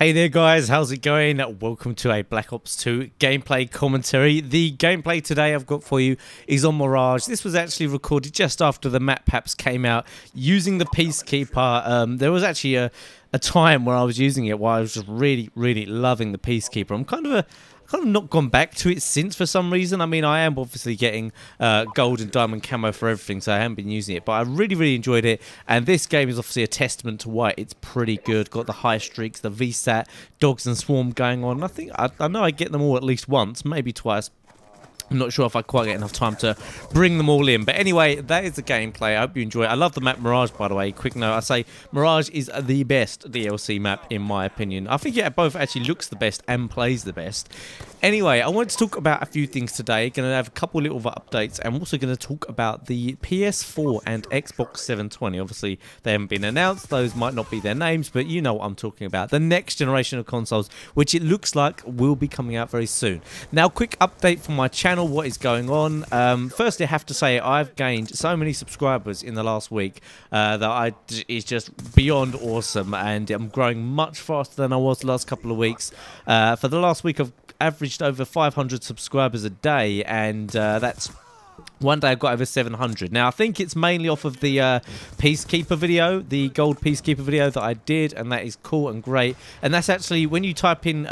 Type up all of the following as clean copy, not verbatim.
Hey there guys, how's it going? Welcome to a Black Ops 2 gameplay commentary. The gameplay today I've got for you is on Mirage. This was actually recorded just after the map packs came out using the Peacekeeper. There was actually a time where I was using it while I was just really loving the Peacekeeper. I'm kind of not gone back to it since for some reason. I mean, I am obviously getting gold and diamond camo for everything, so I haven't been using it, but I really enjoyed it, and this game is obviously a testament to why it's pretty good. Got the high streaks, the VSAT, dogs and swarm going on. I know I get them all at least once, maybe twice. I'm not sure if I quite get enough time to bring them all in. But anyway, that is the gameplay. I hope you enjoy it. I love the map Mirage, by the way. Quick note, I say Mirage is the best DLC map, in my opinion. I think it both actually looks the best and plays the best. Anyway, I wanted to talk about a few things today. Going to have a couple little updates. I'm also going to talk about the PS4 and Xbox 720. Obviously, they haven't been announced. Those might not be their names, but you know what I'm talking about. The next generation of consoles, which it looks like will be coming out very soon. Now, quick update from my channel. What is going on? Firstly, I have to say I've gained so many subscribers in the last week that it's just beyond awesome, and I'm growing much faster than I was the last couple of weeks. For the last week, I've averaged over 500 subscribers a day, and that's one day I've got over 700. Now, I think it's mainly off of the Peacekeeper video, the gold Peacekeeper video that I did, and that is cool and great. And that's actually, when you type in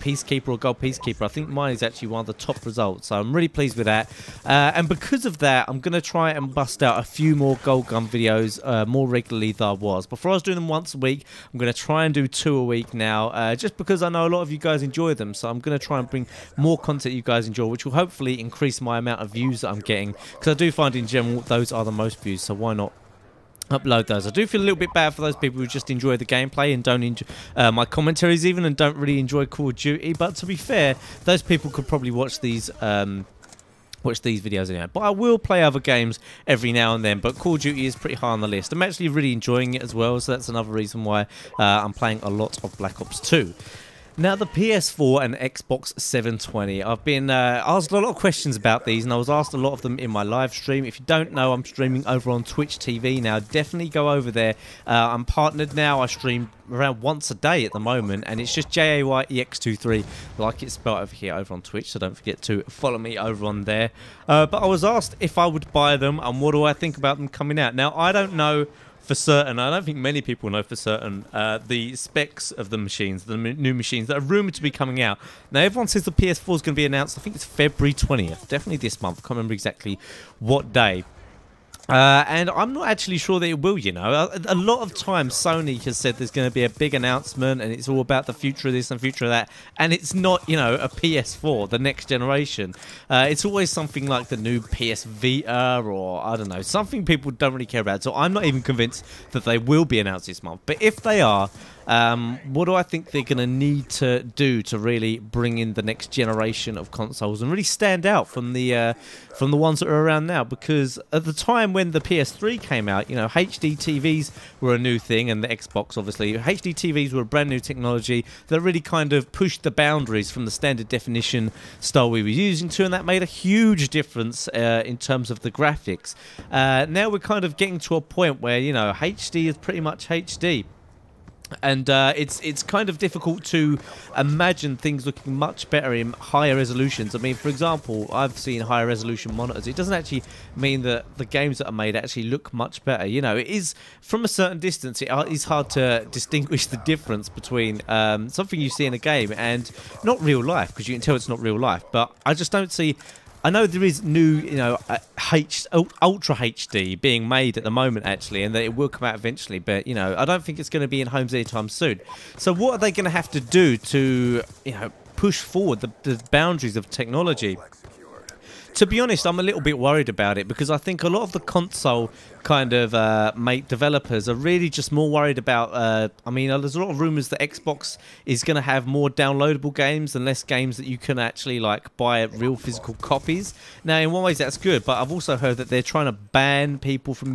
Peacekeeper or gold Peacekeeper, I think mine is actually one of the top results, so I'm really pleased with that. And because of that, I'm going to try and bust out a few more gold gun videos more regularly than I was. Before I was doing them once a week, I'm going to try and do 2 a week now, just because I know a lot of you guys enjoy them, so I'm going to try and bring more content you guys enjoy, which will hopefully increase my amount of views that I'm getting, because I do find in general those are the most views, so why not upload those. I do feel a little bit bad for those people who just enjoy the gameplay and don't enjoy my commentaries even, and don't really enjoy Call of Duty, but to be fair, those people could probably watch these videos anyway. But I will play other games every now and then, but Call of Duty is pretty high on the list. I'm actually really enjoying it as well, so that's another reason why I'm playing a lot of Black Ops 2. Now, the PS4 and Xbox 720. I've been asked a lot of questions about these, and I was asked a lot of them in my live stream. If you don't know, I'm streaming over on Twitch TV now. Definitely go over there. I'm partnered now. I stream around once a day at the moment, and it's just JAYEX23, like it's spelled over here over on Twitch, so don't forget to follow me over on there. But I was asked if I would buy them, and what do I think about them coming out. Now, I don't know for certain, I don't think many people know for certain, the specs of the machines, the new machines that are rumoured to be coming out. Now, everyone says the PS4 is going to be announced, I think it's February 20th, definitely this month, I can't remember exactly what day. And I'm not actually sure that it will, you know. A lot of times Sony has said there's going to be a big announcement and it's all about the future of this and future of that. And it's not, you know, a PS4, the next generation. It's always something like the new PS Vita, or, I don't know, something people don't really care about. So I'm not even convinced that they will be announced this month. But if they are, what do I think they're going to need to do to really bring in the next generation of consoles and really stand out from the ones that are around now? Because at the time when the PS3 came out, you know, HD TVs were a new thing, and the Xbox, obviously, HD TVs were a brand new technology that really kind of pushed the boundaries from the standard definition style we were using to, and that made a huge difference in terms of the graphics. Now we're kind of getting to a point where, you know, HD is pretty much HD. And it's kind of difficult to imagine things looking much better in higher resolutions. I mean, for example, I've seen higher resolution monitors. It doesn't actually mean that the games that are made actually look much better. You know, it is, from a certain distance, it is hard to distinguish the difference between something you see in a game and not real life, because you can tell it's not real life. But I just don't see... I know there is new, you know, Ultra HD being made at the moment, actually, and that it will come out eventually, but, you know, I don't think it's going to be in homes anytime soon. So what are they going to have to do to, you know, push forward the boundaries of technology? To be honest, I'm a little bit worried about it, because I think a lot of the console kind of developers are really just more worried about, I mean, there's a lot of rumours that Xbox is going to have more downloadable games and less games that you can actually, like, buy real physical copies. Now, in one way, that's good, but I've also heard that they're trying to ban people from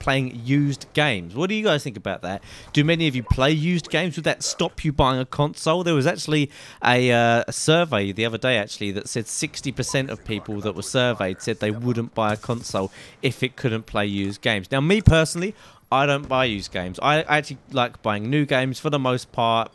playing used games. What do you guys think about that? Do many of you play used games? Would that stop you buying a console? There was actually a survey the other day, actually, that said 60% of people that were surveyed said they wouldn't buy a console if it couldn't play used games. Now, me personally, I don't buy used games. I actually like buying new games for the most part.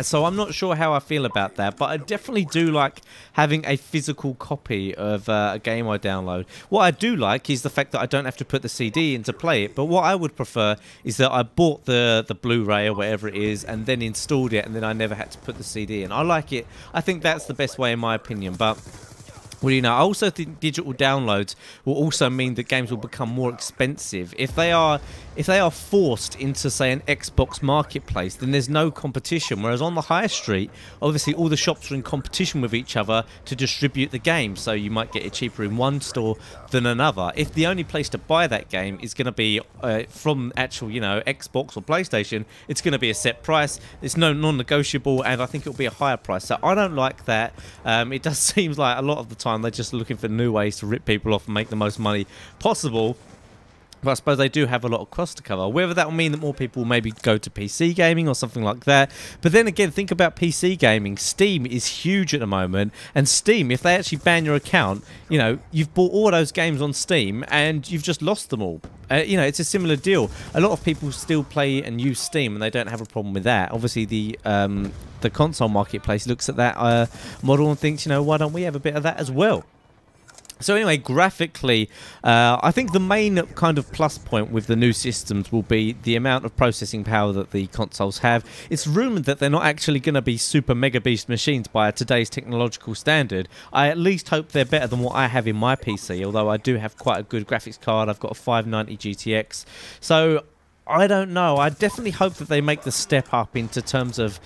So I'm not sure how I feel about that, but I definitely do like having a physical copy of a game I download. What I do like is the fact that I don't have to put the CD in to play it, but what I would prefer is that I bought the Blu-ray or whatever it is and then installed it, and then I never had to put the CD in. I like it. I think that's the best way in my opinion, but well, you know, I also think digital downloads will also mean that games will become more expensive. If they are forced into, say, an Xbox marketplace, then there's no competition. Whereas on the high street, obviously all the shops are in competition with each other to distribute the game. So you might get it cheaper in one store than another. If the only place to buy that game is going to be from actual, you know, Xbox or PlayStation, it's going to be a set price. It's non-negotiable, and I think it'll be a higher price. So I don't like that. It does seem like a lot of the time they're just looking for new ways to rip people off and make the most money possible. But I suppose they do have a lot of cost to cover. Whether that will mean that more people maybe go to PC gaming or something like that. But then again, think about PC gaming. Steam is huge at the moment. And Steam, if they actually ban your account, you know, you've bought all those games on Steam and you've just lost them all. You know, it's a similar deal. A lot of people still play and use Steam and they don't have a problem with that. Obviously, the console marketplace looks at that model and thinks, you know, why don't we have a bit of that as well? So anyway, graphically, I think the main kind of plus point with the new systems will be the amount of processing power that the consoles have. It's rumoured that they're not actually going to be super mega beast machines by today's technological standard. I at least hope they're better than what I have in my PC, although I do have quite a good graphics card. I've got a 590 GTX. So I don't know. I definitely hope that they make the step up into terms of...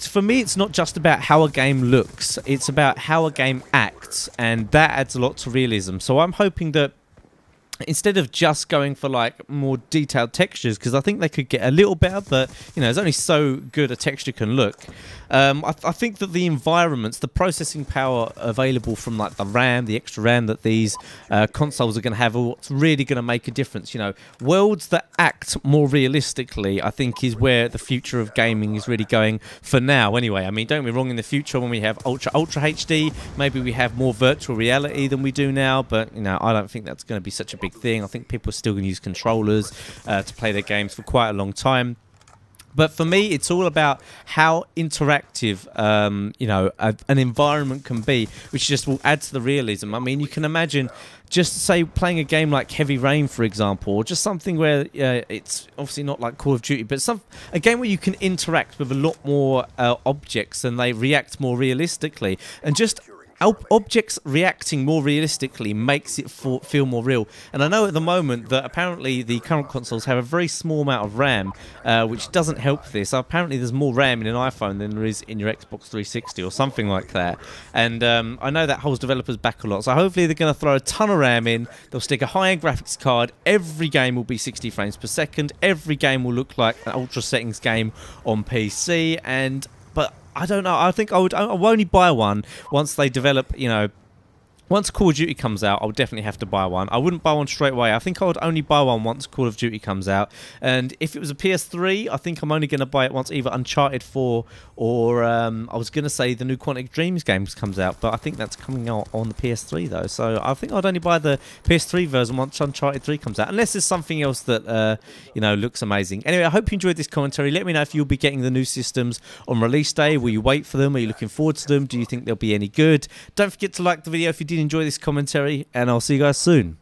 for me, it's not just about how a game looks, it's about how a game acts, and that adds a lot to realism. So I'm hoping that instead of just going for like more detailed textures, because I think they could get a little better, but you know, there's only so good a texture can look. I think that the environments, the processing power available from like the RAM, the extra RAM that these consoles are going to have, are what's really going to make a difference. You know, worlds that act more realistically, I think, is where the future of gaming is really going for now. Anyway, I mean, don't get me wrong, in the future when we have ultra HD, maybe we have more virtual reality than we do now. But you know, I don't think that's going to be such a big thing. I think people are still going to use controllers to play their games for quite a long time. But for me, it's all about how interactive, you know, an environment can be, which just will add to the realism. I mean, you can imagine just, say, playing a game like Heavy Rain, for example, or just something where it's obviously not like Call of Duty, but a game where you can interact with a lot more objects and they react more realistically. And just objects reacting more realistically makes it feel more real. And I know at the moment that apparently the current consoles have a very small amount of RAM, which doesn't help this. So apparently there's more RAM in an iPhone than there is in your Xbox 360 or something like that. And I know that holds developers back a lot. So hopefully they're going to throw a ton of RAM in. They'll stick a high-end graphics card. Every game will be 60 frames per second. Every game will look like an ultra settings game on PC. But I don't know. I think I'll only buy one once they develop, you know, once Call of Duty comes out. I'll definitely have to buy one. I wouldn't buy one straight away. I think I would only buy one once Call of Duty comes out. And if it was a PS3, I think I'm only going to buy it once either Uncharted 4 or I was going to say the new Quantic Dreams games comes out, but I think that's coming out on the PS3 though. So I think I'd only buy the PS3 version once Uncharted 3 comes out, unless there's something else that you know, looks amazing. Anyway, I hope you enjoyed this commentary. Let me know if you'll be getting the new systems on release day. Will you wait for them? Are you looking forward to them? Do you think they'll be any good? Don't forget to like the video if you did enjoy this commentary, and I'll see you guys soon.